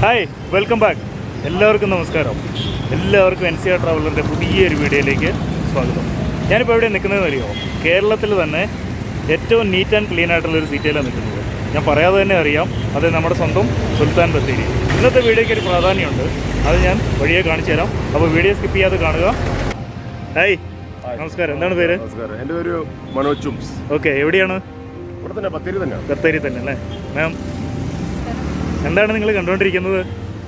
Hi, welcome back. എല്ലാവർക്കും നമസ്കാരം. എല്ലാവർക്കും NCR ട്രാവലറിൻ്റെ പുതിയൊരു വീഡിയോയിലേക്ക് സ്വാഗതം. ഞാനിപ്പോൾ എവിടെ നിൽക്കുന്നതെന്ന് അറിയുമോ? കേരളത്തിൽ തന്നെ ഏറ്റവും നീറ്റ് ആൻഡ് ക്ലീൻ ആയിട്ടുള്ളൊരു സിറ്റിയിലാണ് നിൽക്കുന്നത്. ഞാൻ പറയാതെ തന്നെ അറിയാം, അത് നമ്മുടെ സ്വന്തം സുൽത്താൻ ബത്തേരി. ഇന്നത്തെ വീഡിയോയ്ക്ക് ഒരു പ്രാധാന്യമുണ്ട്, അത് ഞാൻ വഴിയെ കാണിച്ചു തരാം. അപ്പോൾ വീഡിയോ സ്കിപ്പ് ചെയ്യാതെ കാണുക. ഹായ്, നമസ്കാരം. എന്താണ് പേര്? നമസ്കാരം, എൻ്റെ പേര് മനോജ് ചുംസ്. ഓക്കെ, എവിടെയാണ്? ഇവിടെ തന്നെ, ബത്തേരി തന്നെയാണ്. ബത്തേരി തന്നെ അല്ലേ മാം? എന്താണ് നിങ്ങൾ കണ്ടുകൊണ്ടിരിക്കുന്നത്?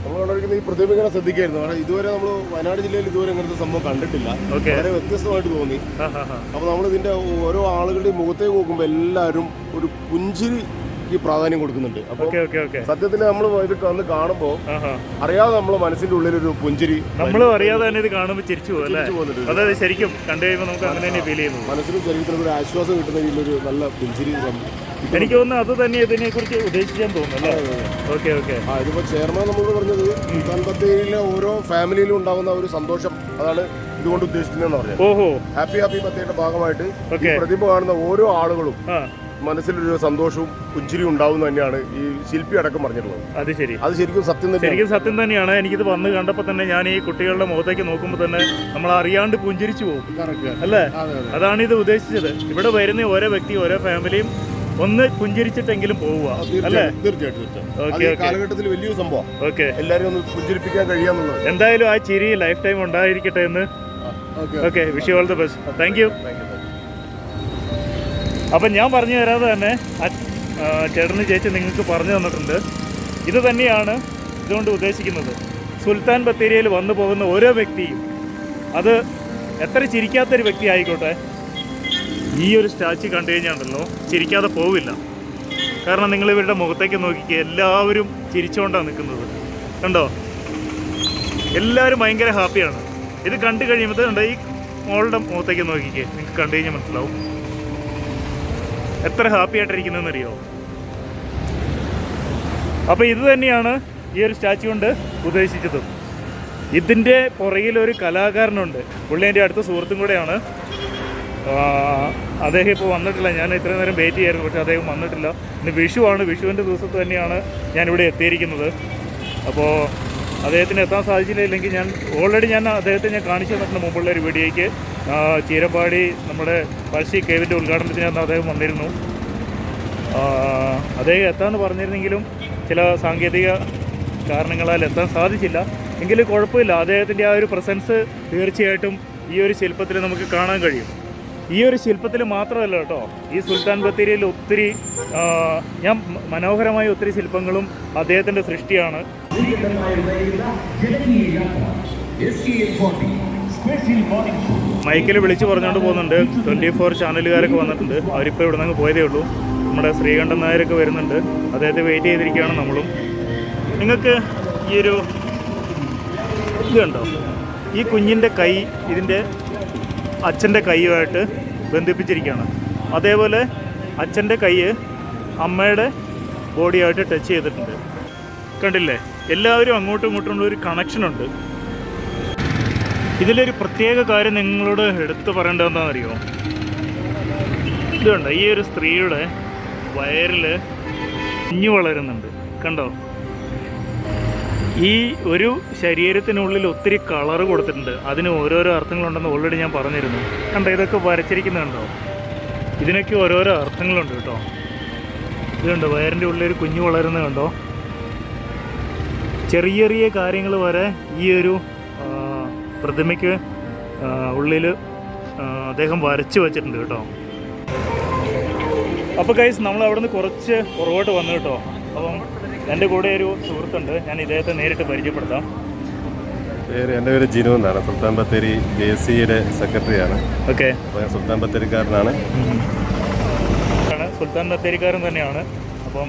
നമ്മൾ കണ്ടുകൊണ്ടിരിക്കുന്നത് ഈ പ്രതിമ ഇങ്ങനെ ശ്രദ്ധിക്കായിരുന്നു. കാരണം ഇതുവരെ നമ്മൾ വയനാട് ജില്ലയിൽ ഇതുവരെ ഇങ്ങനത്തെ സംഭവം കണ്ടിട്ടില്ല. വളരെ വ്യത്യസ്തമായിട്ട് തോന്നി. അപ്പോൾ നമ്മൾ ഇതിൻ്റെ ഓരോ ആളുകളുടെയും മുഖത്തേക്ക് നോക്കുമ്പോൾ എല്ലാവരും ഒരു പുഞ്ചിരിക്ക് പ്രാധാന്യം കൊടുക്കുന്നുണ്ട്. അപ്പോൾ സത്യത്തിൽ നമ്മൾ ഇത് വന്ന് കാണുമ്പോൾ അറിയാതെ നമ്മളെ മനസ്സിന്റെ ഉള്ളിലൊരു പുഞ്ചിരി, നമ്മൾ അറിയാതെ തന്നെ ഇത് കാണുമ്പോൾ ചിരിച്ചു പോകും. അതായത് ശരിക്കും കണ്ടു കഴിയുമ്പോൾ നമുക്ക് അങ്ങനെ തന്നെ ഫീൽ ചെയ്യുന്നു. മനസ്സിനും ശരീരത്തിനും ഒരു ആശ്വാസം കിട്ടുന്ന രീതിയിലൊരു നല്ല പുഞ്ചിരി. എനിക്ക് തോന്നുന്നു അത് തന്നെ ഇതിനെ കുറിച്ച് ഉദ്ദേശിക്കാൻ തോന്നുന്നു. Okay okay. ഇതിപ്പോ ചെയർമാൻ നമ്മളോട് പറഞ്ഞത് സുൽത്താൻ ബത്തേരിയിലെ ഓരോ ഫാമിലിയിലും ഉണ്ടാകുന്ന ഒരു സന്തോഷം, അതാണ് ഇതുകൊണ്ട് ഉദ്ദേശിക്കുന്നതെന്ന് പറഞ്ഞത്. ഓഹോ, ഹാപ്പി ബത്തേരിയുടെ ഭാഗമായിട്ട് പ്രതിമ കാണുന്ന ഓരോ ആളുകളും മനസ്സിലൊരു സന്തോഷവും പുഞ്ചിരിയും ഉണ്ടാവും തന്നെയാണ് ഈ ശില്പി അടക്കം പറഞ്ഞിട്ടുള്ളത്. അത് ശരി, അത് ശരിക്കും സത്യം തന്നെയാണ്. എനിക്കിത് വന്ന് കണ്ടപ്പോൾ തന്നെ ഞാൻ ഈ കുട്ടികളുടെ മുഖത്തേക്ക് നോക്കുമ്പോൾ തന്നെ നമ്മൾ അറിയാണ്ട് പുഞ്ചിരിച്ചു പോകും അല്ലേ? അതാണ് ഇത് ഉദ്ദേശിച്ചത്. ഇവിടെ വരുന്ന ഓരോ വ്യക്തി, ഓരോ ഫാമിലിയും ഒന്ന് പുഞ്ചിരിച്ചിട്ടെങ്കിലും പോവുക അല്ലേ? തീർച്ചയായിട്ടും കാലഘട്ടത്തിൽ വലിയൊരു സംഭവം. ഓക്കെ, എല്ലാവരും ഒന്ന് പുഞ്ചിരിപ്പിക്കാൻ കഴിയാന്നുള്ളത്. എന്തായാലും ആ ചിരി ലൈഫ് ടൈം ഉണ്ടായിരിക്കട്ടെ എന്ന്. Okay, wish you all the best. Thank you. അപ്പം ഞാൻ പറഞ്ഞു തരാതെ തന്നെ ചേട്ടന് ചേച്ചി നിങ്ങൾക്ക് പറഞ്ഞു തന്നിട്ടുണ്ട്. ഇത് തന്നെയാണ് ഇതുകൊണ്ട് ഉദ്ദേശിക്കുന്നത്. സുൽത്താൻ ബത്തേരിയിൽ വന്നു പോകുന്ന ഓരോ വ്യക്തിയും, അത് എത്ര ചിരിക്കാത്തൊരു വ്യക്തി ആയിക്കോട്ടെ, ഈ ഒരു സ്റ്റാച്യു കണ്ടു കഴിഞ്ഞാണ്ടല്ലോ ചിരിക്കാതെ പോവില്ല. കാരണം നിങ്ങൾ ഇവരുടെ മുഖത്തേക്ക് നോക്കിക്കുക, എല്ലാവരും ചിരിച്ചുകൊണ്ടാണ് നിൽക്കുന്നത്. കണ്ടോ? എല്ലാവരും ഭയങ്കര ഹാപ്പിയാണ്. ഇത് കണ്ടു കഴിയുമ്പോൾ കണ്ടോ, ഈ മോളുടെ മുഖത്തേക്ക് നോക്കിക്കേ, നിങ്ങൾക്ക് കണ്ടു കഴിഞ്ഞാൽ മനസ്സിലാവും എത്ര ഹാപ്പി ആയിട്ടിരിക്കുന്നതെന്ന് അറിയോ. അപ്പോൾ ഇത് തന്നെയാണ് ഈ ഒരു സ്റ്റാച്യു കൊണ്ട് ഉദ്ദേശിച്ചത്. ഇതിൻ്റെ പുറകിലൊരു കലാകാരനുണ്ട്, പുള്ളി എൻ്റെ അടുത്ത സുഹൃത്തും കൂടെയാണ്. അദ്ദേഹം ഇപ്പോൾ വന്നിട്ടില്ല. ഞാൻ ഇത്രയും നേരം വെയിറ്റ് ചെയ്യായിരുന്നു, പക്ഷേ അദ്ദേഹം വന്നിട്ടില്ല. ഇന്ന് വിഷുവാണ്, വിഷുവിൻ്റെ ദിവസത്ത് തന്നെയാണ് ഞാനിവിടെ എത്തിയിരിക്കുന്നത്. അപ്പോൾ അദ്ദേഹത്തിന് എത്താൻ സാധിച്ചില്ലെങ്കിൽ ഞാൻ അദ്ദേഹത്തെ കാണിച്ചു തന്നിട്ടുണ്ട് മുമ്പുള്ള ഒരു വീഡിയോയ്ക്ക്. ചീരപ്പാടി നമ്മുടെ പഴശ്ശി കേവിൻ്റെ ഉദ്ഘാടനത്തിന് അദ്ദേഹം വന്നിരുന്നു. അദ്ദേഹം എത്താമെന്ന് പറഞ്ഞിരുന്നെങ്കിലും ചില സാങ്കേതിക കാരണങ്ങളാൽ എത്താൻ സാധിച്ചില്ല. എങ്കിലും കുഴപ്പമില്ല, അദ്ദേഹത്തിൻ്റെ ആ ഒരു പ്രസൻസ് തീർച്ചയായിട്ടും ഈ ഒരു ശില്പത്തിൽ നമുക്ക് കാണാൻ കഴിയും. ഈ ഒരു ശില്പത്തിൽ മാത്രമല്ല കേട്ടോ, ഈ സുൽത്താൻ ബത്തേരിയിൽ ഒത്തിരി മനോഹരമായ ഒത്തിരി ശില്പങ്ങളും അദ്ദേഹത്തിൻ്റെ സൃഷ്ടിയാണ്. മൈക്കിൽ വിളിച്ചു പറഞ്ഞുകൊണ്ട് പോകുന്നുണ്ട്. 24 ചാനലുകാരൊക്കെ വന്നിട്ടുണ്ട്. അവരിപ്പോൾ ഇവിടെ നിന്ന് പോയതേ ഉള്ളൂ. നമ്മുടെ ശ്രീകണ്ഠൻ നായരൊക്കെ വരുന്നുണ്ട്. അദ്ദേഹത്തെ വെയിറ്റ് ചെയ്തിരിക്കുകയാണ് നമ്മളും. നിങ്ങൾക്ക് ഈ ഒരു ഇത് കണ്ടോ, ഈ കുഞ്ഞിൻ്റെ കൈ ഇതിൻ്റെ അച്ഛൻ്റെ കൈയുമായിട്ട് ബന്ധിപ്പിച്ചിരിക്കുകയാണ്. അതേപോലെ അച്ഛൻ്റെ കൈ അമ്മയുടെ ബോഡിയായിട്ട് ടച്ച് ചെയ്തിട്ടുണ്ട്. കണ്ടില്ലേ? എല്ലാവരും അങ്ങോട്ടും ഇങ്ങോട്ടും ഒരു കണക്ഷനുണ്ട്. ഇതിലൊരു പ്രത്യേക കാര്യം നിങ്ങളോട് എടുത്തു പറയേണ്ടതെന്താണെന്ന് അറിയുമോ? ഇതുണ്ട്, ഈ ഒരു സ്ത്രീയുടെ വയറിൽ കുഞ്ഞു വളരുന്നുണ്ട്. കണ്ടോ? ഈ ഒരു ശരീരത്തിനുള്ളിൽ ഒത്തിരി കളറ് കൊടുത്തിട്ടുണ്ട്. അതിന് ഓരോരോ അർത്ഥങ്ങളുണ്ടെന്ന് ഓൾറെഡി ഞാൻ പറഞ്ഞിരുന്നു. കണ്ടോ, ഇതൊക്കെ വരച്ചിരിക്കുന്നുണ്ടോ? ഇതിനൊക്കെ ഓരോരോ അർത്ഥങ്ങളുണ്ട് കേട്ടോ. ഇതുണ്ട്, വയറിൻ്റെ ഉള്ളിൽ ഒരു കുഞ്ഞു വളരുന്നത് കണ്ടോ? ചെറിയ ചെറിയ കാര്യങ്ങൾ വരെ ഈ ഒരു പ്രതിമയ്ക്ക് ഉള്ളിൽ അദ്ദേഹം വരച്ച് വച്ചിട്ടുണ്ട് കേട്ടോ. അപ്പോൾ ഗൈസ്, നമ്മൾ അവിടെ നിന്ന് കുറച്ച് പുറകോട്ട് വന്നു കേട്ടോ. അപ്പം എൻ്റെ കൂടെ ഒരു സുഹൃത്തുണ്ട്, ഞാൻ ഇദ്ദേഹത്തെ നേരിട്ട് പരിചയപ്പെടുത്താം. എൻ്റെ പേര് ജിനു എന്നാണ്. സുൽത്താൻ ബത്തേരി JCയുടെ സെക്രട്ടറിയാണ്. ഓക്കെ, ഞാൻ സുൽത്താൻ ബത്തേരിക്കാരനാണ്. സുൽത്താൻ ബത്തേരിക്കാരൻ തന്നെയാണ്. അപ്പം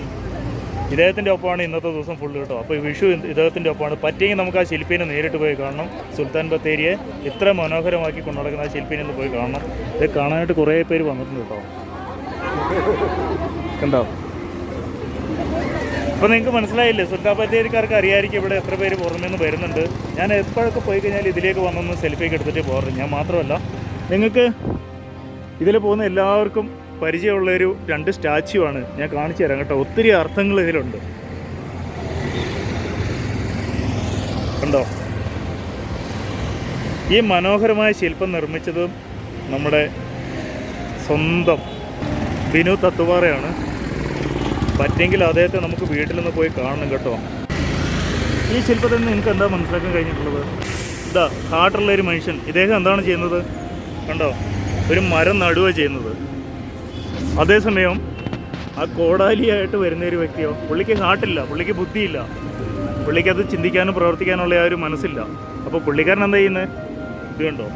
ഇദ്ദേഹത്തിൻ്റെ ഒപ്പമാണ് ഇന്നത്തെ ദിവസം ഫുള്ള് കേട്ടോ. അപ്പോൾ വിഷു ഇദ്ദേഹത്തിൻ്റെ ഒപ്പമാണ്. പറ്റിയെങ്കിൽ നമുക്ക് ആ ശില്പീനെ നേരിട്ട് പോയി കാണണം. സുൽത്താൻ ബത്തേരിയെ ഇത്ര മനോഹരമാക്കി കൊണ്ടുനടക്കുന്ന ആ ശില്പീനെ ഒന്ന് പോയി കാണണം. ഇത് കാണാനായിട്ട് കുറേ പേര് വന്നിട്ടുണ്ട് കേട്ടോ. കണ്ടോ? അപ്പോൾ നിങ്ങൾക്ക് മനസ്സിലായില്ലേ, സുൽത്താൻ ബത്തേരിക്കാർക്ക് അറിയാമായിരിക്കും ഇവിടെ എത്ര പേര് പുറമേ നിന്ന് വരുന്നുണ്ട്. ഞാൻ എപ്പോഴൊക്കെ പോയി കഴിഞ്ഞാൽ ഇതിലേക്ക് വന്നൊന്ന് സെൽഫിയൊക്കെ എടുത്തിട്ട് പോകാറ്. ഞാൻ മാത്രമല്ല, നിങ്ങൾക്ക് ഇതിൽ പോകുന്ന എല്ലാവർക്കും പരിചയമുള്ളൊരു 2 സ്റ്റാച്യു ആണ് ഞാൻ കാണിച്ചു തരാം കേട്ടോ. ഒത്തിരി അർത്ഥങ്ങൾ ഇതിലുണ്ട്. കണ്ടോ? ഈ മനോഹരമായ ശില്പം നിർമ്മിച്ചതും നമ്മുടെ സ്വന്തം ബിനു തത്തുവാറയാണ്. പറ്റെങ്കിൽ അദ്ദേഹത്തെ നമുക്ക് വീട്ടിൽ നിന്ന് പോയി കാണണം കേട്ടോ. ഈ ശില്പത്തിൽ നിന്ന് നിങ്ങൾക്ക് എന്താ മനസ്സിലാക്കാൻ കഴിഞ്ഞിട്ടുള്ളത്? ഇതാ ഹാർട്ടുള്ളൊരു മനുഷ്യൻ, ഇദ്ദേഹം എന്താണ് ചെയ്യുന്നത് കണ്ടോ? ഒരു മരം നടുക ചെയ്യുന്നത്. അതേസമയം ആ കോടാലിയായിട്ട് വരുന്ന ഒരു വ്യക്തിയോ, പുള്ളിക്ക് ഹാർട്ടില്ല, പുള്ളിക്ക് ബുദ്ധിയില്ല, പുള്ളിക്ക് അത് ചിന്തിക്കാനും പ്രവർത്തിക്കാനുള്ള ആ ഒരു മനസ്സില്ല. അപ്പോൾ പുള്ളിക്കാരൻ എന്താ ചെയ്യുന്നത്? ഇത് കണ്ടോ,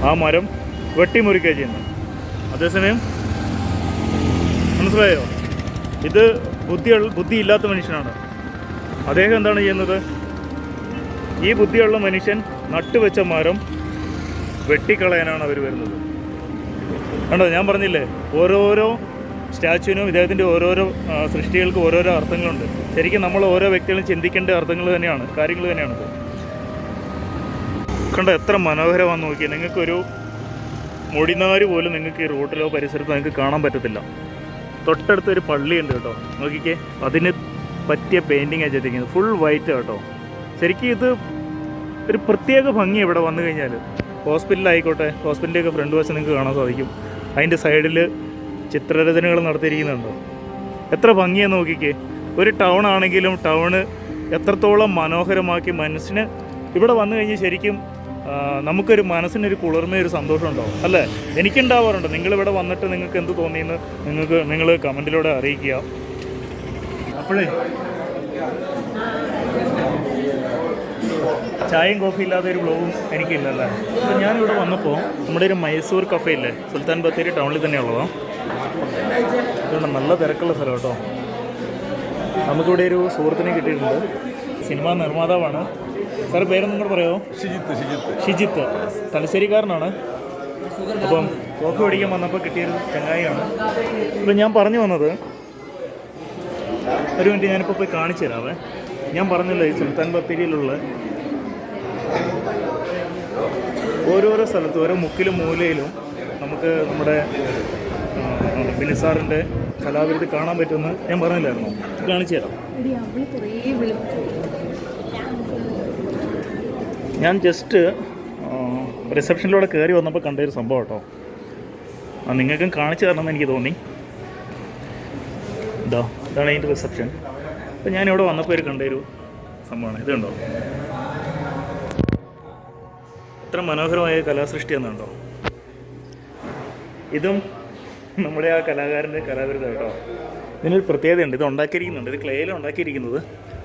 ആ മരം വെട്ടിമുറിക്കുക ചെയ്യുന്നത്. അതേസമയം മനസ്സിലായോ? ഇത് ബുദ്ധിയില്ലാത്ത മനുഷ്യനാണ്. അദ്ദേഹം എന്താണ് ചെയ്യുന്നത്? ഈ ബുദ്ധിയുള്ള മനുഷ്യൻ നട്ടുവെച്ച മരം വെട്ടിക്കളയാനാണ് അവർ വരുന്നത്. കണ്ടോ, ഞാൻ പറഞ്ഞില്ലേ, ഓരോരോ സ്റ്റാച്യുവിനും ഇദ്ദേഹത്തിൻ്റെ ഓരോരോ സൃഷ്ടികൾക്ക് ഓരോരോ അർത്ഥങ്ങളുണ്ട്. ശരിക്കും നമ്മൾ ഓരോ വ്യക്തികളും ചിന്തിക്കേണ്ട അർത്ഥങ്ങൾ തന്നെയാണ്, കാര്യങ്ങൾ തന്നെയാണിത്. കണ്ടോ എത്ര മനോഹരമാണെന്ന് നോക്കിയാൽ. നിങ്ങൾക്കൊരു മുടിനാര് പോലും നിങ്ങൾക്ക് ഈ റോഡിലോ പരിസരത്തോ നിങ്ങൾക്ക് കാണാൻ പറ്റത്തില്ല. തൊട്ടടുത്തൊരു പള്ളിയുണ്ട് കേട്ടോ, നോക്കിക്കേ. അതിന് പറ്റിയ പെയിൻറ്റിങ്ങാണ് ചെയ്തിരിക്കുന്നത്, ഫുൾ വൈറ്റ് കേട്ടോ. ശരിക്കും ഇത് ഒരു പ്രത്യേക ഭംഗി ഇവിടെ വന്നു കഴിഞ്ഞാൽ. ഹോസ്പിറ്റലായിക്കോട്ടെ, ഹോസ്പിറ്റലിൻ്റെയൊക്കെ ഫ്രണ്ട് വശം നിങ്ങൾക്ക് കാണാൻ സാധിക്കും. അതിൻ്റെ സൈഡിൽ ചിത്രരചനകൾ നടത്തിയിരിക്കുന്നുണ്ടോ? എത്ര ഭംഗിയെന്ന് നോക്കിക്കേ. ഒരു ടൗൺ ആണെങ്കിലും ടൗണ് എത്രത്തോളം മനോഹരമാക്കി മനസ്സിന് ഇവിടെ വന്നു കഴിഞ്ഞാൽ ശരിക്കും നമുക്കൊരു മനസ്സിനൊരു കുളിർമയും ഒരു സന്തോഷം ഉണ്ടാവും, അല്ലേ? എനിക്കുണ്ടാവാറുണ്ട്. നിങ്ങളിവിടെ വന്നിട്ട് നിങ്ങൾക്ക് എന്ത് തോന്നിയെന്ന് നിങ്ങൾ കമൻറ്റിലൂടെ അറിയിക്കുക. അപ്പോഴേ ചായയും കോഫി ഇല്ലാത്ത ഒരു ബ്ലോഗും എനിക്കില്ലല്ലേ. അപ്പോൾ ഞാനിവിടെ വന്നപ്പോൾ നമ്മുടെ ഒരു മൈസൂർ കഫേ ഇല്ലേ, സുൽത്താൻ ബത്തേരി ടൗണിൽ തന്നെയുള്ളതോ. ഇതുകൊണ്ട് നല്ല തിരക്കുള്ള സ്ഥലം കേട്ടോ. നമുക്കിവിടെ ഒരു സുഹൃത്തിനെ കിട്ടിയിട്ടുണ്ട്, സിനിമാ നിർമ്മാതാവാണ്. സാർ പേരൊന്നും കൂടെ പറയാമോ? ഷിജിത്ത്, തലശ്ശേരിക്കാരനാണ്. അപ്പം കോഫി കുടിക്കാൻ വന്നപ്പോൾ കിട്ടിയൊരു ചങ്ങായിയാണ്. ഇപ്പം ഞാൻ പറഞ്ഞു വന്നത്, ഒരു മിനിറ്റ് ഞാനിപ്പോൾ പോയി കാണിച്ചു തരാവേ. ഞാൻ പറഞ്ഞല്ലോ, ഈ സുൽത്താൻ ബത്തേരിയിലുള്ള ഓരോരോ സ്ഥലത്തും ഓരോ മുക്കിലും മൂലയിലും നമുക്ക് നമ്മുടെ ബിനിസാറിൻ്റെ കലാവിരുത് കാണാൻ പറ്റുമെന്ന് ഞാൻ പറഞ്ഞില്ലായിരുന്നോ? കാണിച്ചു തരാം. ഞാൻ ജസ്റ്റ് റിസപ്ഷനിലൂടെ കയറി വന്നപ്പോൾ കണ്ടൊരു സംഭവം കേട്ടോ. നിങ്ങൾക്കും കാണിച്ചു തരണമെന്ന് എനിക്ക് തോന്നി. ഇതാണ് അതിൻ്റെ റിസപ്ഷൻ. അപ്പോൾ ഞാനിവിടെ വന്നപ്പോൾ ഒരു കണ്ടൊരു സംഭവമാണ് ഇത്. കണ്ടോ എത്ര മനോഹരമായ കലാസൃഷ്ടിയെന്നുണ്ടോ? ഇതും നമ്മുടെ ആ കലാകാരൻ്റെ കലാവിരുദ്ധം കേട്ടോ. ഇതിനൊരു പ്രത്യേകതയുണ്ട്. ഇത് ഉണ്ടാക്കിയിരിക്കുന്നുണ്ട്, ഇത് ക്ലേയിൽ ഉണ്ടാക്കിയിരിക്കുന്നത്.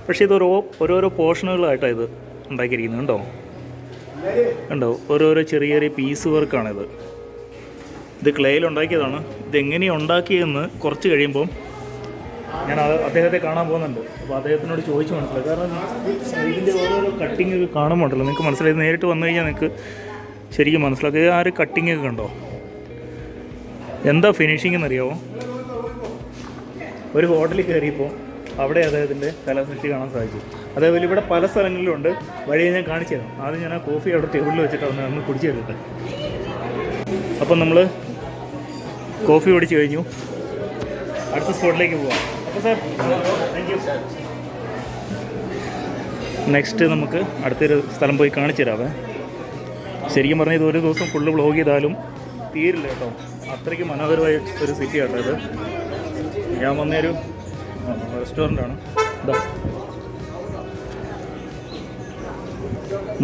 പക്ഷേ ഇത് ഓരോരോ പോർഷനുകളായിട്ടാണ് ഇത് ഉണ്ടാക്കിയിരിക്കുന്നത്. കണ്ടോ ഓരോരോ ചെറിയ ചെറിയ പീസ് വർക്കാണിത്. ഇത് ക്ലേയിൽ ഉണ്ടാക്കിയതാണ്. ഇതെങ്ങനെയാണ് ഉണ്ടാക്കിയതെന്ന് കുറച്ച് കഴിയുമ്പം ഞാൻ അദ്ദേഹത്തെ കാണാൻ പോകുന്നുണ്ട്. അപ്പോൾ അദ്ദേഹത്തിനോട് ചോദിച്ച് മനസ്സിലായി. കാരണം ഇതിൻ്റെ ഓരോരോ കട്ടിങ് കാണുമ്പോണ്ടല്ലോ നിങ്ങൾക്ക് മനസ്സിലായി. നേരിട്ട് വന്നു കഴിഞ്ഞാൽ നിങ്ങൾക്ക് ശരിക്കും മനസ്സിലാക്കുക. ആ ഒരു കട്ടിങ്ങൊക്കെ കണ്ടോ, എന്താ ഫിനിഷിംഗ് എന്നറിയാമോ? ഒരു ഹോട്ടലിൽ കയറിയപ്പോൾ അവിടെ അദ്ദേഹത്തിൻ്റെ കലാസൃഷ്ടി കാണാൻ സാധിച്ചു. അതേപോലെ ഇവിടെ പല സ്ഥലങ്ങളിലുണ്ട്. വഴിയെ ഞാൻ കാണിച്ചു തരാം. ആദ്യം ഞാൻ ആ കോഫി അവിടെ ടേബിളിൽ വെച്ചിട്ട് ഒന്ന് കുടിച്ച് തരട്ടെ. അപ്പം നമ്മൾ കോഫി കുടിച്ച് കഴിഞ്ഞു, അടുത്ത സ്പോട്ടിലേക്ക് പോവാം. അപ്പോൾ സാർ താങ്ക് യു. നെക്സ്റ്റ് നമുക്ക് അടുത്തൊരു സ്ഥലം പോയി കാണിച്ചു തരാവേ. ശരിക്കും പറഞ്ഞാൽ ഇത് ഒരു ദിവസം ഫുള്ള് വ്ളോഗ് ചെയ്താലും തീരില്ല കേട്ടോ. അത്രയ്ക്ക് മനോഹരമായ ഒരു സിറ്റി കേട്ടോ ഇത്. ഞാൻ വന്നൊരു റെസ്റ്റോറൻ്റാണ്. ഇതാ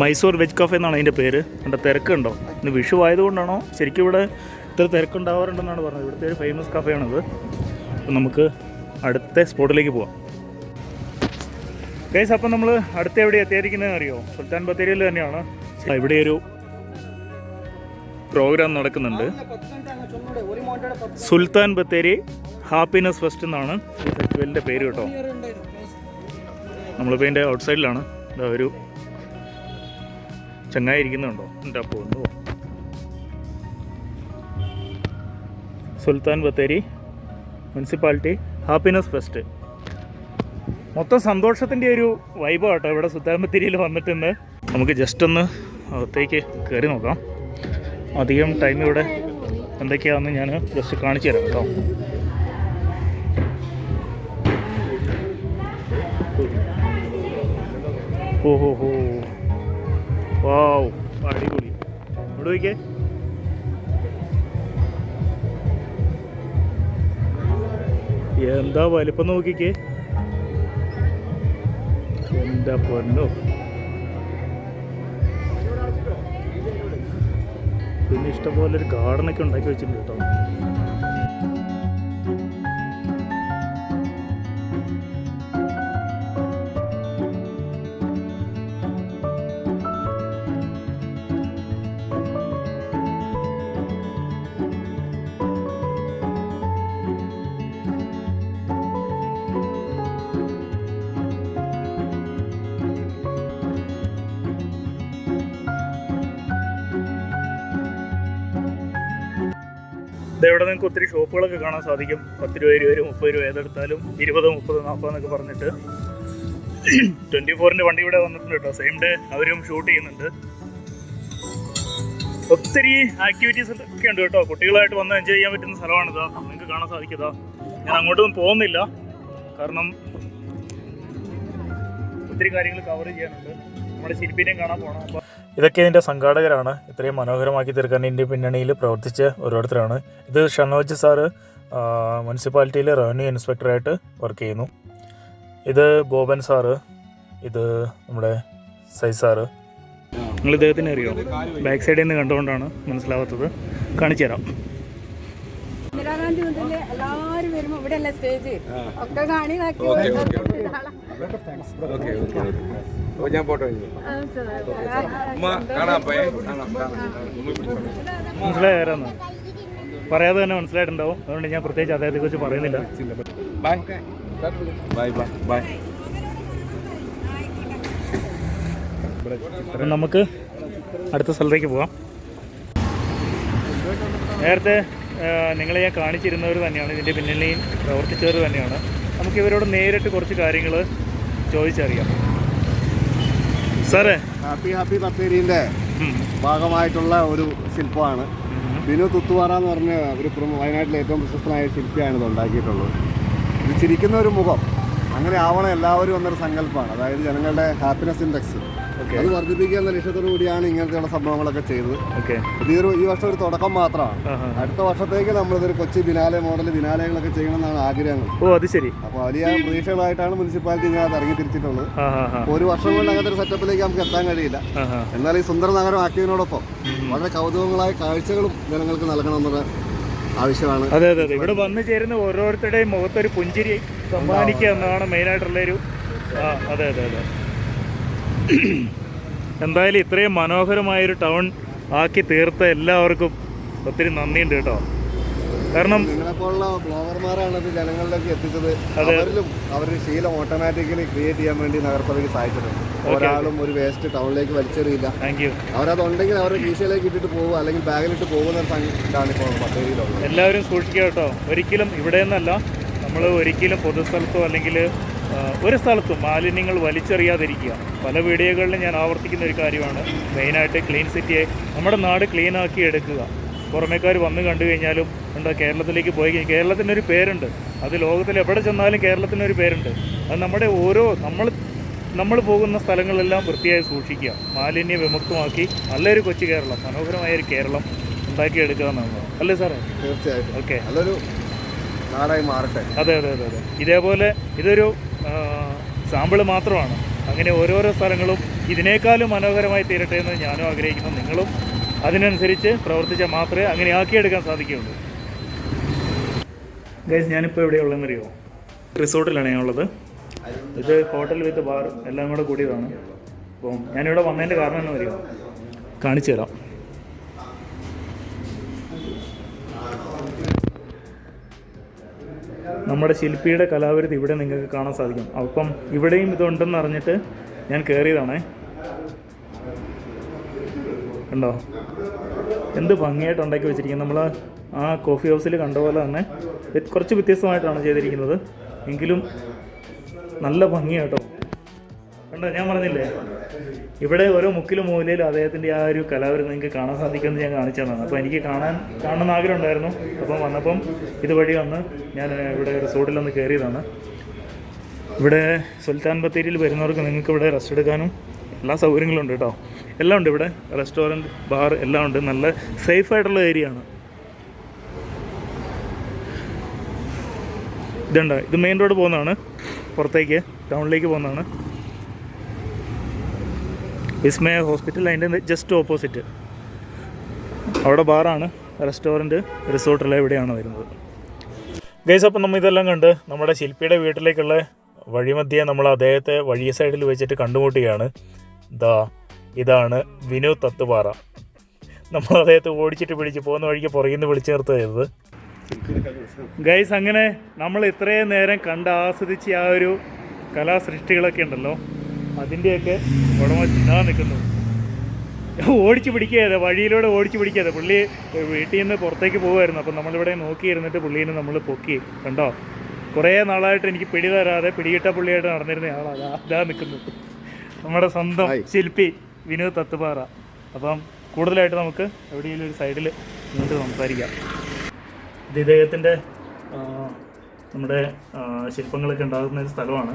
മൈസൂർ വെജ് കഫേ എന്നാണ് അതിൻ്റെ പേര്. എൻ്റെ തിരക്കുണ്ടോ? ഇന്ന് വിഷു ആയതുകൊണ്ടാണോ ശരിക്കും ഇവിടെ ഇത്ര തിരക്കുണ്ടാവാറുണ്ടെന്നാണ് പറഞ്ഞത്. ഇവിടുത്തെ ഒരു ഫേമസ് കഫേയാണിത്. അപ്പം നമുക്ക് അടുത്ത സ്പോട്ടിലേക്ക് പോവാം ഗൈസ്. അപ്പം നമ്മൾ അടുത്ത എവിടെ എത്തിയിരിക്കുന്നതെന്ന് അറിയോ? സുൽത്താൻ ബത്തേരിയിൽ തന്നെയാണ്. ഇവിടെ ഒരു പ്രോഗ്രാം നടക്കുന്നുണ്ട്. സുൽത്താൻ ബത്തേരി ഹാപ്പിനെസ് ഫെസ്റ്റ് എന്നാണ് ഈ ഫെസ്റ്റിവലിൻ്റെ പേര് കേട്ടോ. നമ്മളിപ്പോൾ ഇതിൻ്റെ ഔട്ട് സൈഡിലാണ്. ഒരു ചങ്ങായി ഇരിക്കുന്നുണ്ടോ? എൻ്റെ അപ്പോൾ ഒന്ന് Sultan Bathery municipality happiness fest. മൊത്തം സന്തോഷത്തിൻ്റെ ഒരു വൈബ് കേട്ടോ ഇവിടെ സുൽത്താൻ ബത്തേരിയിൽ വന്നിട്ടുണ്ട്. നമുക്ക് ജസ്റ്റ് ഒന്ന് അകത്തേക്ക് കയറി നോക്കാം. അധികം ടൈം ഇവിടെ എന്തൊക്കെയാണെന്ന് ഞാൻ ജസ്റ്റ് കാണിച്ചു തരാം കേട്ടോ. ഓഹോ ഹോ, വാവ്, അടിപൊളി. ഇവിടെ നോക്കിയേ, എന്താ വലിപ്പം നോക്കിക്കേ, എന്താ പൊന്നോ. പിന്നെ ഇഷ്ടംപോലെ ഒരു ഗാർഡനൊക്കെ ഉണ്ടാക്കി വെച്ചിട്ടുണ്ട് കേട്ടോ. ഇതെവിടെ നിങ്ങൾക്ക് ഒത്തിരി ഷോപ്പുകളൊക്കെ കാണാൻ സാധിക്കും. 10 രൂപ, 20 രൂപ, 30 രൂപ ഏതെടുത്താലും 20, 30, 40 എന്നൊക്കെ പറഞ്ഞിട്ട് 24-ൻ്റെ വണ്ടി ഇവിടെ വന്നിട്ടുണ്ട് കേട്ടോ. സെയിം ഡേ അവരും ഷൂട്ട് ചെയ്യുന്നുണ്ട്. ഒത്തിരി ആക്ടിവിറ്റീസ് ഒക്കെ ഉണ്ട് കേട്ടോ. കുട്ടികളായിട്ട് വന്ന് എൻജോയ് ചെയ്യാൻ പറ്റുന്ന സ്ഥലമാണിത്. നിങ്ങൾക്ക് കാണാൻ സാധിക്കുക. ഞാൻ അങ്ങോട്ടൊന്നും പോകുന്നില്ല, കാരണം ഒത്തിരി കാര്യങ്ങൾ കവർ ചെയ്യാനുണ്ട്. നമ്മുടെ ശില്പിനെയും കാണാൻ പോകണം. അപ്പോൾ ഇതൊക്കെ ഇതിൻ്റെ സംഘാടകരാണ്. ഇത്രയും മനോഹരമാക്കി തീർക്കാൻ ഇതിൻ്റെ പിന്നണിയിൽ പ്രവർത്തിച്ച ഓരോരുത്തരാണ്. ഇത് ഷനോജ് സാറ് മുനിസിപ്പാലിറ്റിയിലെ റവന്യൂ ഇൻസ്പെക്ടറായിട്ട് വർക്ക് ചെയ്യുന്നു. ഇത് ബോബൻ സാറ്, ഇത് നമ്മുടെ സൈ സാറ്. നിങ്ങൾ ഇദ്ദേഹത്തിന് അറിയോ? ബാക്ക് സൈഡിൽ നിന്ന് കണ്ടുകൊണ്ടാണ് മനസ്സിലാവാത്തത്. കാണിച്ചു തരാം. ഇന്ദിരാഗാന്ധി മുതൽ എല്ലാവരും വരുമ്പോൾ ഇവിടെ അല്ല സ്റ്റേജ് ഒക്കെ കാണി ഞാൻ ഫോട്ടോ മനസ്സിലായാരാന്ന് പറയാതെ തന്നെ മനസ്സിലായിട്ടുണ്ടാവും. അതുകൊണ്ട് ഞാൻ പ്രത്യേകിച്ച് അദ്ദേഹത്തെ കുറിച്ച് പറയുന്നില്ല. Bye bye bye bye. നമുക്ക് അടുത്ത സ്ഥലത്തേക്ക് പോവാം. നേരത്തെ നിങ്ങളെ ഞാൻ കാണിച്ചിരുന്നവർ തന്നെയാണ്, ഇതിൻ്റെ പിന്നിലെയും പ്രവർത്തിച്ചവർ തന്നെയാണ്. നമുക്ക് ഇവരോട് നേരിട്ട് കുറച്ച് കാര്യങ്ങൾ ചോദിച്ചറിയാം. സാറേ, ഹാപ്പി ബത്തേരിൻ്റെ ഭാഗമായിട്ടുള്ള ഒരു ശില്പമാണ്. ബിനു തുത്തുവാറ എന്ന് പറഞ്ഞ ഒരു വയനാട്ടിലെ ഏറ്റവും പ്രശസ്തനായ ശില്പിയാണ് ഇത് ഉണ്ടാക്കിയിട്ടുള്ളത്. ഇത് ചിരിക്കുന്ന ഒരു മുഖം, അങ്ങനെ ആവണം എല്ലാവരും എന്നൊരു സങ്കല്പമാണ്. അതായത് ജനങ്ങളുടെ ഹാപ്പിനെസ് ഇൻഡെക്സ് അത് വർദ്ധിപ്പിക്കുക എന്ന ലക്ഷ്യത്തോടു കൂടിയാണ് ഇങ്ങനത്തെയുള്ള സംഭവങ്ങളൊക്കെ ചെയ്തത്. ഈ വർഷം ഒരു തുടക്കം മാത്രമാണ്. അടുത്ത വർഷത്തേക്ക് നമ്മളിതൊരു കൊച്ചി ബിനാലെ മോഡൽ ബിനാലകളൊക്കെ ചെയ്യണമെന്നാണ് ആഗ്രഹങ്ങൾ. അത് ശരി. അപ്പോൾ വലിയ പ്രതീക്ഷകളായിട്ടാണ് മുനിസിപ്പാലിറ്റി ഇങ്ങനെ ഇറങ്ങി തിരിച്ചിട്ടുള്ളത്. ഒരു വർഷം കൊണ്ട് അങ്ങനത്തെ ഒരു സെറ്റപ്പിലേക്ക് നമുക്ക് എത്താൻ കഴിയില്ല. എന്നാൽ ഈ സുന്ദര നഗരം ആക്കിയതിനോടൊപ്പം വളരെ കൗതുകങ്ങളായ കാഴ്ചകളും ജനങ്ങൾക്ക് നൽകണമെന്നത് ആവശ്യമാണ്. അതെ അതെ അതെ. ഇവിടെ വന്നു ചേരുന്ന ഓരോരുത്തരുടെയും മുഖത്തൊരു പുഞ്ചിരി സമ്മാനിക്കുക എന്നതാണ് മെയിനായിട്ടുള്ളൊരു. അതെ അതെ അതെ. എന്തായാലും ഇത്രയും മനോഹരമായൊരു ടൗൺ ആക്കി തീർത്ത എല്ലാവർക്കും ഒത്തിരി നന്ദിയുണ്ട് കേട്ടോ. കാരണം നിങ്ങളെപ്പോലുള്ള ബ്ലോഗർമാരാണ് ഇത് ജനങ്ങളിലേക്ക് എത്തിച്ചത്. അവരിലും അവരുടെ ശീലം ഓട്ടോമാറ്റിക്കലി ക്രിയേറ്റ് ചെയ്യാൻ വേണ്ടി നഗരസഭയ്ക്ക് സാധിച്ചിട്ടുണ്ട്. ഒരാളും ഒരു വേസ്റ്റ് ടൗണിലേക്ക് വലിച്ചെറിയില്ല. അവരത് ഉണ്ടെങ്കിൽ അവരുടെ കീശയിലേക്ക് ഇട്ടിട്ട് പോകുക, അല്ലെങ്കിൽ ബാഗിലിട്ട് പോകുന്ന ഒരു സംഘമാണ് ഇപ്പോൾ ബത്തേരിയിലുള്ളത്. എല്ലാവരും സൂക്ഷിക്കുക കേട്ടോ. ഒരിക്കലും ഇവിടെ നിന്നല്ല, നമ്മൾ ഒരിക്കലും പൊതുസ്ഥലത്തോ അല്ലെങ്കിൽ ഒരു സ്ഥലത്തും മാലിന്യങ്ങൾ വലിച്ചെറിയാതിരിക്കുക. പല വീഡിയോകളിലും ഞാൻ ആവർത്തിക്കുന്ന ഒരു കാര്യമാണ് മെയിനായിട്ട് ക്ലീൻ സിറ്റിയെ, നമ്മുടെ നാട് ക്ലീനാക്കി എടുക്കുക. പുറമേക്കാർ വന്ന് കണ്ടു കഴിഞ്ഞാലും എന്താ കേരളത്തിലേക്ക് പോയി കഴിഞ്ഞാൽ കേരളത്തിനൊരു പേരുണ്ട്. അത് ലോകത്തിൽ എവിടെ ചെന്നാലും കേരളത്തിനൊരു പേരുണ്ട്. അത് നമ്മുടെ ഓരോ നമ്മൾ പോകുന്ന സ്ഥലങ്ങളെല്ലാം വൃത്തിയായി സൂക്ഷിക്കുക, മാലിന്യ വിമുക്തമാക്കി നല്ലൊരു കൊച്ചു കേരളം, മനോഹരമായൊരു കേരളം ഉണ്ടാക്കിയെടുക്കുക എന്നുള്ളത് അല്ലേ സാറേ? തീർച്ചയായിട്ടും. ഓക്കെ, നല്ലൊരു നാടായി മാറട്ടെ. അതെ അതെ അതെ അതെ. ഇതേപോലെ ഇതൊരു സാമ്പിൾ മാത്രമാണ്. അങ്ങനെ ഓരോരോ സ്ഥലങ്ങളും ഇതിനേക്കാളും മനോഹരമായി തീരട്ടെ എന്ന് ഞാനും ആഗ്രഹിക്കുന്നു. നിങ്ങളും അതിനനുസരിച്ച് പ്രവർത്തിച്ചാൽ മാത്രമേ അങ്ങനെ ആക്കിയെടുക്കാൻ സാധിക്കുകയുള്ളൂ. ഗൈസ്, ഞാനിപ്പോൾ എവിടെയുള്ളതെന്നറിയോ? റിസോർട്ടിലാണ് ഞാനുള്ളത്. ഇത് ഹോട്ടൽ വിത്ത് ബാർ എല്ലാം കൂടെ കൂടിയതാണ്. അപ്പം ഞാനിവിടെ വന്നതിൻ്റെ കാരണം എന്ന് പറയുമോ? കാണിച്ചു തരാം. നമ്മുടെ ശില്പിയുടെ കലാവിരുത് ഇവിടെ നിങ്ങൾക്ക് കാണാൻ സാധിക്കും. അപ്പം ഇവിടെയും ഇതുണ്ടെന്ന് അറിഞ്ഞിട്ട് ഞാൻ കയറിയതാണേ. ഉണ്ടോ? എന്ത് ഭംഗിയായിട്ട് ഉണ്ടാക്കി വെച്ചിരിക്കുന്നത്. നമ്മൾ ആ കോഫി ഹൗസിൽ കണ്ട പോലെ തന്നെ കുറച്ച് വ്യത്യസ്തമായിട്ടാണ് ചെയ്തിരിക്കുന്നത്, എങ്കിലും നല്ല ഭംഗിയാട്ടോ. കണ്ടോ, ഞാൻ പറഞ്ഞില്ലേ ഇവിടെ ഓരോ മുക്കിലും മൂലയിലും അദ്ദേഹത്തിൻ്റെ ആ ഒരു കലാവിരുത് നിങ്ങൾക്ക് കാണാൻ സാധിക്കുമെന്ന് ഞാൻ കാണിച്ചു തന്നതാണ്. അപ്പോൾ എനിക്ക് കാണണമെന്ന് ആഗ്രഹം ഉണ്ടായിരുന്നു. അപ്പം വന്നപ്പം ഇതുവഴി വന്ന് ഞാൻ ഇവിടെ റിസോർട്ടിലൊന്ന് കയറിയതാണ്. ഇവിടെ സുൽത്താൻ ബത്തേരിയിൽ വരുന്നവർക്ക് നിങ്ങൾക്ക് ഇവിടെ റെസ്റ്റ് എടുക്കാനും എല്ലാ സൗകര്യങ്ങളും ഉണ്ട് കേട്ടോ. എല്ലാം ഉണ്ട് ഇവിടെ, റെസ്റ്റോറൻറ്റ്, ബാർ എല്ലാം ഉണ്ട്. നല്ല സേഫായിട്ടുള്ള ഏരിയ ആണ്. ഇതുണ്ട്, ഇത് മെയിൻ റോഡ് പോകുന്നതാണ്, പുറത്തേക്ക് ടൗണിലേക്ക് പോകുന്നതാണ്. വിസ്മയ ഹോസ്പിറ്റൽ അതിൻ്റെ ജസ്റ്റ് ഓപ്പോസിറ്റ്. അവിടെ ബാറാണ്, റെസ്റ്റോറൻറ്റ്, റിസോർട്ടെല്ലാം ഇവിടെയാണ് വരുന്നത്. ഗൈസ്, അപ്പം നമ്മൾ ഇതെല്ലാം കണ്ട് നമ്മുടെ ശില്പിയുടെ വീട്ടിലേക്കുള്ള വഴിമധ്യേ നമ്മൾ അദ്ദേഹത്തെ വഴി സൈഡിൽ വെച്ചിട്ട് കണ്ടുമുട്ടുകയാണ്. ഇതാണ് വിനു തത്തുപാറ. നമ്മൾ അദ്ദേഹത്തെ ഓടിച്ചിട്ട് പിടിച്ച് പോകുന്ന വഴിക്ക് പുറകിൽ നിന്ന് വിളിച്ചു നിർത്തുന്നത്. ഗൈസ്, അങ്ങനെ നമ്മൾ ഇത്രയും നേരം കണ്ട് ആസ്വദിച്ച ആ ഒരു കലാസൃഷ്ടികളൊക്കെ ഉണ്ടല്ലോ, അതിൻ്റെയൊക്കെ ഉടമ ചിന്താ നിൽക്കുന്നു. ഓടിച്ച് പിടിക്കാതെ, വഴിയിലൂടെ ഓടിച്ച് പിടിക്കാതെ. പുള്ളി വീട്ടിൽ നിന്ന് പുറത്തേക്ക് പോകുമായിരുന്നു. അപ്പം നമ്മളിവിടെ നോക്കിയിരുന്നിട്ട് പുള്ളീനെ നമ്മൾ പൊക്കി. കണ്ടോ, കുറേ നാളായിട്ട് എനിക്ക് പിടി തരാതെ പിടികിട്ട പുള്ളിയായിട്ട് നടന്നിരുന്ന ആളാണ് അതാ നിൽക്കുന്നത്, നമ്മുടെ സ്വന്തം ശില്പി വിനു തത്തുപാറ. അപ്പം കൂടുതലായിട്ട് നമുക്ക് എവിടെയെങ്കിലും ഒരു സൈഡിൽ നിന്നിട്ട് സംസാരിക്കാം. ഇത് ഇദ്ദേഹത്തിൻ്റെ നമ്മുടെ ശില്പങ്ങളൊക്കെ ഉണ്ടാകുന്ന ഒരു സ്ഥലമാണ്.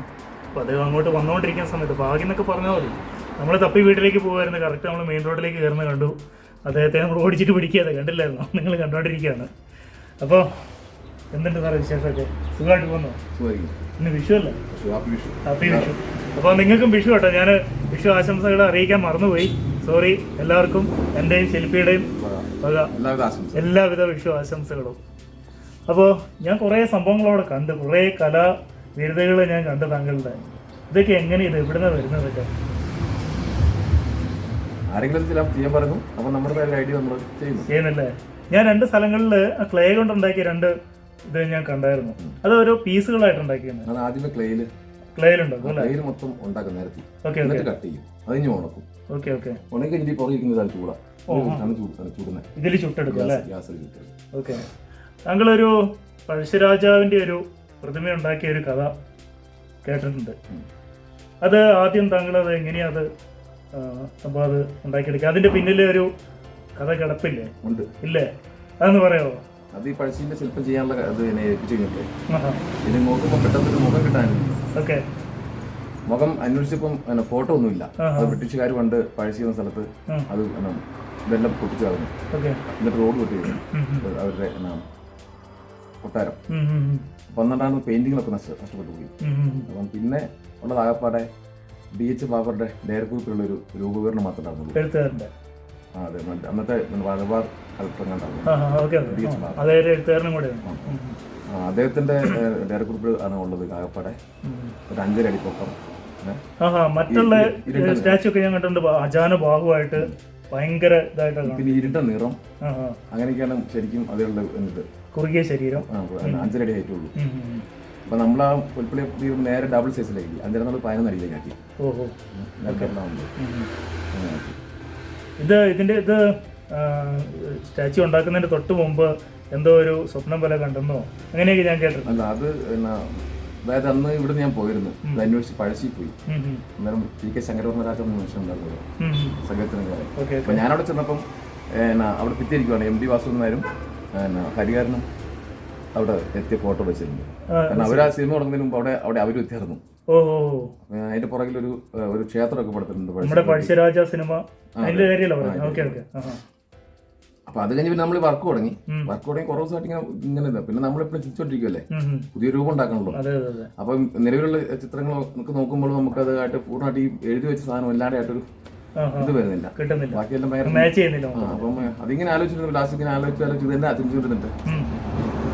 അപ്പോൾ അദ്ദേഹം അങ്ങോട്ട് വന്നുകൊണ്ടിരിക്കുന്ന സമയത്ത് ഭാഗ്യം എന്നൊക്കെ പറഞ്ഞാൽ മതി, നമ്മൾ തപ്പി വീട്ടിലേക്ക് പോകുമായിരുന്നു. കറക്റ്റ് നമ്മൾ മെയിൻ റോഡിലേക്ക് കയറുന്ന കണ്ടു. അദ്ദേഹത്തെ നമ്മൾ ഓടിച്ചിട്ട് പിടിക്കാതെ കണ്ടില്ലായിരുന്നു, നിങ്ങൾ കണ്ടുകൊണ്ടിരിക്കുകയാണ്. അപ്പോൾ എന്തുണ്ട് സാറേ വിശേഷമൊക്കെ? സുഖമായിട്ട് പോകുന്നു? ഇന്ന് വിഷു അല്ലേ? ഹാപ്പി വിഷു. അപ്പോൾ നിങ്ങൾക്കും വിഷു കേട്ടോ. ഞാൻ വിഷു ആശംസകൾ അറിയിക്കാൻ മറന്നുപോയി, സോറി. എല്ലാവർക്കും എൻ്റെയും ശില്പിയുടെയും എല്ലാവിധ വിഷു ആശംസകളും. അപ്പോൾ ഞാൻ കുറേ സംഭവങ്ങളവിടെ കണ്ട്, കുറേ കലാവിരുദ്ധകൾ ഞാൻ കണ്ടു താങ്കളുടെ. ഇതൊക്കെ എങ്ങനെയാണ്, എവിടുന്ന വരുന്നതൊക്കെ? ആരെങ്കിലും ചെയ്യാൻ പറഞ്ഞു, അപ്പോൾ നമ്മുടെ ഐഡിയ നമ്മൾ ചെയ്യുന്നല്ലേ? ഞാൻ 2 സ്ഥലങ്ങളിൽ ക്ലേ കൊണ്ടുണ്ടാക്കിയ 2 ഇത് ഞാൻ കണ്ടായിരുന്നു. അത് ഓരോ പീസുകളായിട്ട് ഉണ്ടാക്കിയാണ്. അത് ആദ്യമേ ക്ലേയിലുണ്ടാക്കും അല്ലേ? ക്ലേയിൽ മൊത്തം ഉണ്ടാക്കും നേരത്തെ. ഓക്കെ, എന്നിട്ട് കട്ട് ചെയ്യും, അതിന് ഉണക്കും. Okay okay. ഉണക്കി കഴിഞ്ഞിട്ട് പുറകിരിക്കുന്നത് ചൂടാ, ചൂടുന്നത് ഇതിൽ ചുട്ടെടുക്കും അല്ലേ? ഗ്യാസിൽ ചുട്ടെടുക്കും. ഓക്കെ. താങ്കളൊരു പഴശ്ശിരാജാവിൻ്റെ ഒരു പ്രതിമ ഉണ്ടാക്കിയ ഒരു കഥ കേട്ടിട്ടുണ്ട്. അത് ആദ്യം താങ്കളത് എങ്ങനെയാണ് അത് സംഭവം അത് ഉണ്ടാക്കിയെടുക്കുക? അതിൻ്റെ പിന്നിൽ ഒരു കഥ കിടപ്പില്ലേ? ഉണ്ട്. ഇല്ലേ? അതൊന്ന് പറയാമോ? അത് ഈ പഴശ്ശിന്റെ ശില്പം ചെയ്യാനുള്ള അത് എന്നെ ഏൽപ്പിച്ചു കഴിഞ്ഞില്ലേ, ഇതിന് നോക്കുമ്പോൾ പെട്ടെന്നൊരു മുഖം കിട്ടാനില്ല. ഓക്കെ. മുഖം അന്വേഷിച്ചപ്പം ഫോട്ടോ ഒന്നുമില്ല. അത് ബ്രിട്ടീഷുകാർ പണ്ട് പഴശ്ശി എന്ന സ്ഥലത്ത് അത് ഇതെല്ലാം പൊട്ടിച്ചു കളഞ്ഞു. എന്നിട്ട് റോഡ് പൊട്ടി അവരുടെ കൊട്ടാരം. അപ്പം എന്നിട്ടാണ് പെയിന്റിങ്ങിലൊക്കെ നഷ്ടപ്പെട്ടു പോയി. അപ്പം പിന്നെ ഉള്ളത് ആകപ്പാടെ DH ബാബറുടെ ഡയറക്കുറിപ്പിലുള്ളൊരു രൂപവിവരണം മാത്രമേ ഉണ്ടായിരുന്നുള്ളൂ. അതെ, അന്നത്തെ മലബാർ കളക്ടർ അദ്ദേഹത്തിന്റെ ഡയറക്കുറിപ്പ് ആണ് ഉള്ളത്. ആകപ്പാടെ ഒരു 5.5 അടി പൊക്കം. മറ്റുള്ള സ്റ്റാച്ചു ഒക്കെ ഞാൻ കണ്ടിട്ടുണ്ട്, അജാന ബാഹുവായിട്ട് ഭയങ്കര ഇതായിട്ടാണ്. പിന്നെ ഇരുണ്ട നിറം, അങ്ങനെയൊക്കെയാണ് ശരിക്കും അതിലുള്ള കുറുകിയ ശരീരം. 5.5 അടി ഹൈറ്റുള്ളൂ. അപ്പൊ നമ്മൾ ആ പുൽപ്പള്ളി നേരെ ഡബിൾ സൈസിലേക്ക് 11 അടിയിലേക്ക് ആക്കി. ഇതിന്റെ സ്റ്റാച്ചു ഉണ്ടാക്കുന്നതിന്റെ തൊട്ട് മുമ്പ് എന്തോ ഒരു സ്വപ്നം പോലെ കണ്ടെന്നോ അങ്ങനെയൊക്കെ ഞാൻ കേട്ടിട്ടുണ്ട്. അല്ല, അത് അതായത് അന്ന് ഇവിടെ ഞാൻ പോയിരുന്നു, അന്വേഷിച്ച് പഴശ്ശി പോയി. അന്നേരം TK ശങ്കരവർമ്മരാജ മനുഷ്യൻ ഉണ്ടായിരുന്നു സംഘത്തിനുകാരെ. അപ്പൊ ഞാനവിടെ ചെന്നപ്പം അവിടെ പിറ്റിയിരിക്കുവാണ് MD വാസുദേവനാരും ഹരികാരനും അവിടെ എത്തിയ ഫോട്ടോ വെച്ചിരുന്നു. കാരണം അവർ ആ സിനിമ തുടങ്ങുന്നതിന് മുമ്പ് അവിടെ അവരും എത്തിയായിരുന്നു. അതിന്റെ പുറകിൽ ഒരു ക്ഷേത്രമൊക്കെ പടുത്തിട്ടുണ്ട്, പഴശ്ശിരാജ സിനിമ. അപ്പൊ അത് കഴിഞ്ഞ് പിന്നെ നമ്മൾ വർക്ക് തുടങ്ങി കുറേ ദിവസമായിട്ട് ഇങ്ങനെ പിന്നെ നമ്മളെപ്പോഴും ചിരിച്ചോണ്ടിരിക്കുമല്ലേ, പുതിയ രൂപം ഉണ്ടാക്കണല്ലോ. അപ്പം നിലവിലുള്ള ചിത്രങ്ങൾ നമുക്ക് നോക്കുമ്പോൾ നമുക്ക് അതായിട്ട് പൂർണ്ണമായിട്ട് ഈ എഴുതി വെച്ച സാധനം എല്ലാവരുടെ ആയിട്ടൊരു ഇത് വരുന്നില്ല, ബാക്കിയെല്ലാം ഭയങ്കര. അപ്പം അതിങ്ങനെ ആലോചിച്ചിരുന്നു. ലാസ്റ്റ് ഇങ്ങനെ ആലോചിച്ച് തന്നെ ചിന്തിച്ചുകൊണ്ടിരുന്നിട്ട്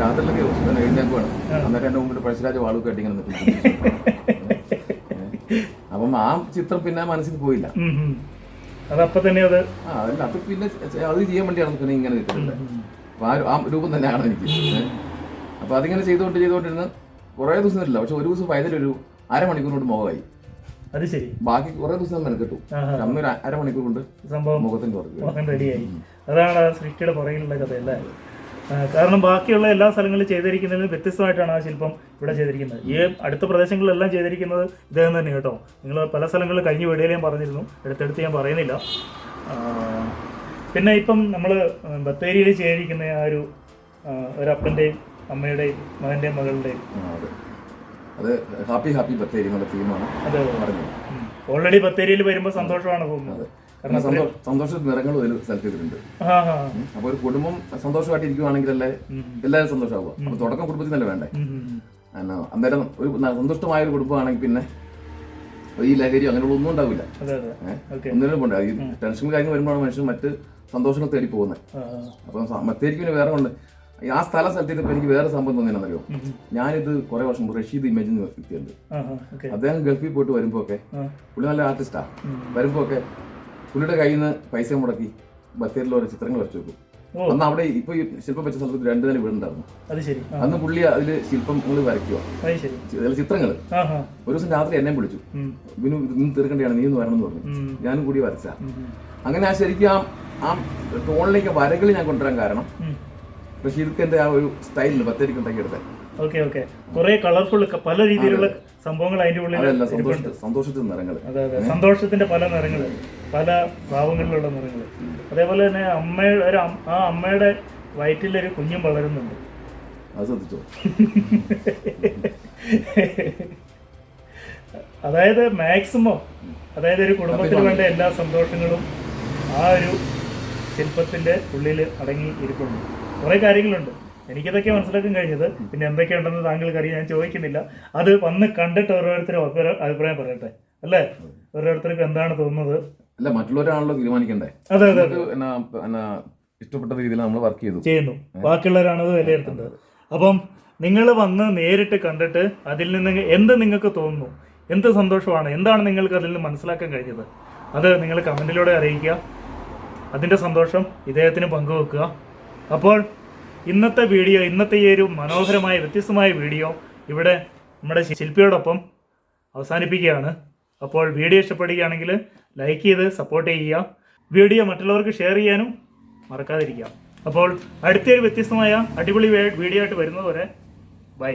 രാത്രിയിലൊക്കെ എഴുന്നേക്കുവാണ്. അന്നേരം എന്റെ മുമ്പിൽ പഴശ്ശിരാജ വാളൊക്കെ ആയിട്ട് ഇങ്ങനെ നിൽക്കുന്നു. അപ്പം ആ ചിത്രം പിന്നെ മനസ്സിൽ പോയില്ല. അതപ്പൊ തന്നെ അത് പിന്നെ അത് ചെയ്യാൻ വേണ്ടിയാണ് പിന്നെ ഇങ്ങനെ നിൽക്കുന്നത്. അപ്പൊ ആ രൂപം തന്നെയാണ് എനിക്ക്. അപ്പൊ അതിങ്ങനെ ചെയ്തുകൊണ്ടിരുന്ന് കുറേ ദിവസം ഇല്ല. പക്ഷെ ഒരു ദിവസം വൈകുന്നേരം 1/2 മണിക്കൂർ കൊണ്ട് മുഖമായി. അത് ശരി. ബാക്കി കുറെ ദിവസം മെനക്കെട്ടു. അന്നൊരു 1/2 മണിക്കൂർ കൊണ്ട് സംഭവം മുഖത്തിന്റെ റെഡിയായി. അതാണ് സൃഷ്ടിയുടെ പുറകിലുള്ള കഥയല്ലേ? കാരണം ബാക്കിയുള്ള എല്ലാ സ്ഥലങ്ങളിലും ചെയ്തിരിക്കുന്നതിന് വ്യത്യസ്തമായിട്ടാണ് ആ ശില്പം ഇവിടെ ചെയ്തിരിക്കുന്നത്. ഈ അടുത്ത പ്രദേശങ്ങളിലെല്ലാം ചെയ്തിരിക്കുന്നത് ഇദ്ദേഹം തന്നെ കേട്ടോ. നിങ്ങൾ പല സ്ഥലങ്ങളിൽ കഴിഞ്ഞ വീഡിയോയിൽ ഞാൻ പറഞ്ഞിരുന്നു, എടുത്തെടുത്ത് ഞാൻ പറയുന്നില്ല. പിന്നെ ഇപ്പം നമ്മൾ ബത്തേരിയിൽ ചെയ്തിരിക്കുന്ന ആ ഒരു അപ്പൻ്റെയും അമ്മയുടെയും മകൻ്റെയും മകളുടെയും അത് ഹാപ്പി ഹാപ്പി ബത്തേരി എന്നുള്ള തീമാണ് പറഞ്ഞത്. ഓൾറെഡി ബത്തേരിയിൽ വരുമ്പോൾ സന്തോഷമാണ് തോന്നുന്നത്. കാരണം സന്തോഷ നിറങ്ങളും അതിൽ സെലക്ട് ചെയ്തിട്ടുണ്ട്. അപ്പൊ ഒരു കുടുംബം സന്തോഷമായിട്ട് ഇരിക്കുവാണെങ്കിലല്ലേ എല്ലാവരും സന്തോഷമാവുക. അപ്പൊ തുടക്കം കുടുംബത്തിൽ തന്നെ വേണ്ടേ. അന്നേരം ഒരു സന്തുഷ്ടമായ ഒരു കുടുംബമാണെങ്കിൽ പിന്നെ ഈ ലഹരി അങ്ങനെയുള്ള ഒന്നും ഉണ്ടാവില്ല. ഒന്നിനും പോണ്ട. ഈ ടെൻഷൻ കാര്യങ്ങൾ വരുമ്പോഴാണ് മനുഷ്യൻ മറ്റ് സന്തോഷങ്ങൾ തേടി പോകുന്നത്. അപ്പം ബത്തേരിക്ക് പിന്നെ വേറെ ഉണ്ട്. ആ സ്ഥലം സെലക്ട് എനിക്ക് വേറെ സംഭവം തോന്നിയെന്നറിയോ, ഞാനിത് കുറെ വർഷം റഷീദ് ഇമേജ് വ്യക്തിയുണ്ട്. അദ്ദേഹം ഗൾഫിൽ പോയിട്ട് വരുമ്പോ ഒക്കെ പുള്ളി നല്ല ആർട്ടിസ്റ്റാ. വരുമ്പോ ഒക്കെ പുള്ളിയുടെ കയ്യിൽ നിന്ന് പൈസ മുടക്കി ബത്തേരിയിൽ ഓരോ ചിത്രങ്ങൾ വരച്ചു വെക്കും. അന്ന് അവിടെ ഇപ്പൊ ഈ ശില്പം വെച്ച സ്ഥലത്ത് 2 നില വീടുണ്ടായിരുന്നു. അന്ന് പുള്ളി അതില് ശില്പങ്ങൾ വരയ്ക്കുക, ചിത്രങ്ങൾ. ഒരു ദിവസം രാത്രി എന്നെ വിളിച്ചു, ഇവന് ഇന്ന് തീർക്കേണ്ടതാണ്, നീ ഒന്ന് വരണം എന്ന് പറഞ്ഞു. ഞാനും കൂടി വരച്ച. അങ്ങനെ ആ ശരിക്കും ആ ടോണിലേക്ക് വരകൾ ഞാൻ കൊണ്ടുവരാൻ കാരണം റഷീദിന്റെ ആ ഒരു സ്റ്റൈലിന് ബത്തേരിക്ക് ഉണ്ടാക്കിയെടുത്തത്. കുറെ കളർഫുൾ പല രീതിയിലുള്ള സംഭവങ്ങൾ അതിന്റെ ഉള്ളിൽ. സന്തോഷത്തിന്റെ നിറങ്ങൾ, സന്തോഷത്തിന്റെ പല നിറങ്ങൾ, പല ഭാവങ്ങളിലുള്ള നിറങ്ങൾ. അതേപോലെ തന്നെ ആ അമ്മയുടെ വയറ്റിലൊരു കുഞ്ഞും വളരുന്നുണ്ട്. അത് ശ്രദ്ധിച്ചോ? അതായത് മാക്സിമം, അതായത് ഒരു കുടുംബത്തിന് വേണ്ട എല്ലാ സന്തോഷങ്ങളും ആ ഒരു ശില്പത്തിന്റെ ഉള്ളിൽ അടങ്ങി ഇരിപ്പുണ്ട്. കുറെ കാര്യങ്ങളുണ്ട്, എനിക്കിതൊക്കെ മനസ്സിലാക്കാൻ കഴിഞ്ഞത്. പിന്നെ എന്തൊക്കെയുണ്ടെന്ന് താങ്കൾക്ക് അറിയാൻ ഞാൻ ചോദിക്കുന്നില്ല. അത് വന്ന് കണ്ടിട്ട് ഓരോരുത്തരും അഭിപ്രായം പറയട്ടെ, അല്ലേ? ഓരോരുത്തർക്കും എന്താണ് തോന്നുന്നത്? അല്ല, മറ്റുള്ളവരാണല്ലോ തീരുമാനിക്കണ്ടേ. അതെ അതെ, ഇഷ്ടപ്പെട്ട രീതിയിൽ നമ്മൾ വർക്ക് ചെയ്യുന്നു, ബാക്കിയുള്ളവരാണ് അത് വിലയിരുത്തേണ്ടത്. അപ്പം നിങ്ങൾ വന്ന് നേരിട്ട് കണ്ടിട്ട് അതിൽ നിന്ന് എന്ത് നിങ്ങൾക്ക് തോന്നുന്നു, എന്ത് സന്തോഷമാണ്, എന്താണ് നിങ്ങൾക്ക് അതിൽ നിന്ന് മനസ്സിലാക്കാൻ കഴിഞ്ഞത്, അത് നിങ്ങൾ കമൻറ്റിലൂടെ അറിയിക്കുക. അതിൻ്റെ സന്തോഷം ഇദ്ദേഹത്തിന് പങ്കുവെക്കുക. അപ്പോൾ ഇന്നത്തെ വീഡിയോ, ഇന്നത്തെ ഈ ഒരു മനോഹരമായ വ്യത്യസ്തമായ വീഡിയോ ഇവിടെ നമ്മുടെ ശില്പിയോടൊപ്പം അവസാനിപ്പിക്കുകയാണ്. അപ്പോൾ വീഡിയോ ഇഷ്ടപ്പെടുകയാണെങ്കിൽ ലൈക്ക് ചെയ്ത് സപ്പോർട്ട് ചെയ്യുക. വീഡിയോ മറ്റുള്ളവർക്ക് ഷെയർ ചെയ്യാനും മറക്കാതിരിക്കുക. അപ്പോൾ അടുത്തൊരു വ്യത്യസ്തമായ അടിപൊളി വീഡിയോ ആയിട്ട് വരുന്നതുവരെ ബൈ.